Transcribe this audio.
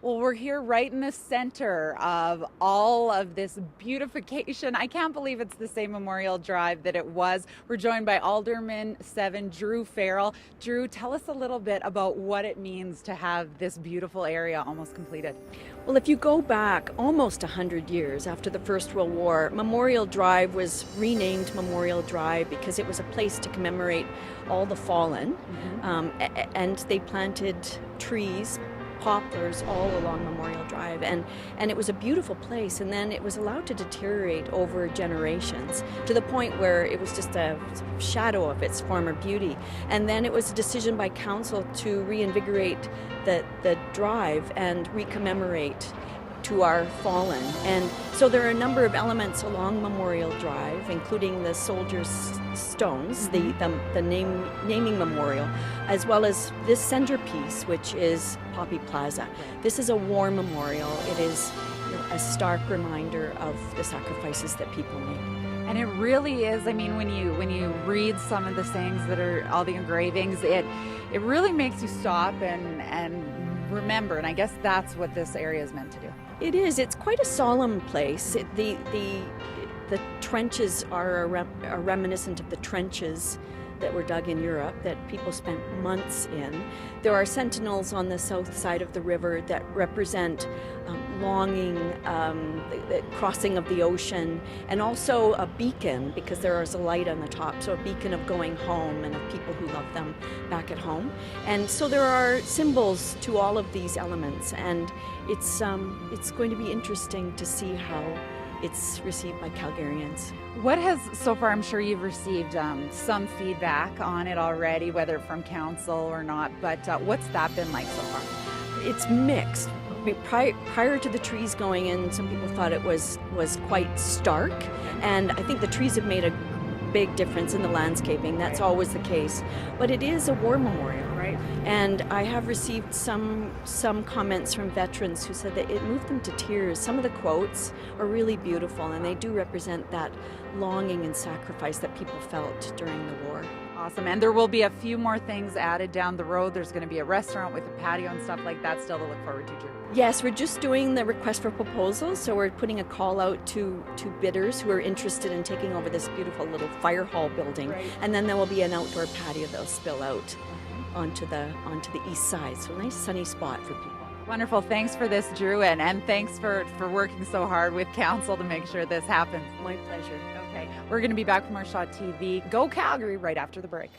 Well, we're here right in the center of all of this beautification. I can't believe it's the same Memorial Drive that it was. We're joined by Alderman 7, Drew Farrell. Drew, tell us a little bit about what it means to have this beautiful area almost completed. Well, if you go back almost 100 years after the First World War, Memorial Drive was renamed Memorial Drive because it was a place to commemorate all the fallen, and they planted trees, poplars all along Memorial Drive, and it was a beautiful place. And then it was allowed to deteriorate over generations to the point where it was just a shadow of its former beauty. And then it was a decision by council to reinvigorate the drive and recommemorate to our fallen. And so there are a number of elements along Memorial Drive, including the soldiers' stones, the naming memorial, as well as this centerpiece, which is Poppy Plaza. This is a war memorial. It is a stark reminder of the sacrifices that people made. And it really is. I mean, when you read some of the sayings that are all the engravings, it really makes you stop and remember. And I guess that's what this area is meant to do. It is. It's quite a solemn place. The trenches are reminiscent of the trenches that were dug in Europe that people spent months in. There are sentinels on the south side of the river that represent longing, the crossing of the ocean, and also a beacon, because there is a light on the top, so a beacon of going home and of people who love them back at home. And so there are symbols to all of these elements, and it's going to be interesting to see how it's received by Calgarians. What has, so far, I'm sure you've received some feedback on it already, whether from council or not, but what's that been like so far? It's mixed. Prior to the trees going in, some people thought it was quite stark, and I think the trees have made a big difference in the landscaping. That's always the case. But it is a war memorial, right? And I have received some comments from veterans who said that it moved them to tears. Some of the quotes are really beautiful, and they do represent that longing and sacrifice that people felt during the war. Awesome. And there will be a few more things added down the road. There's going to be a restaurant with a patio and stuff like that still to look forward to, Drew. Yes, we're just doing the request for proposals, so we're putting a call out to bidders who are interested in taking over this beautiful little fire hall building. Right. And then there will be an outdoor patio that'll spill out onto the east side. So a nice sunny spot for people. Wonderful. Thanks for this, Drew, and thanks for working so hard with council to make sure this happens. My pleasure. Okay, we're going to be back from our Shot TV. Go Calgary right after the break.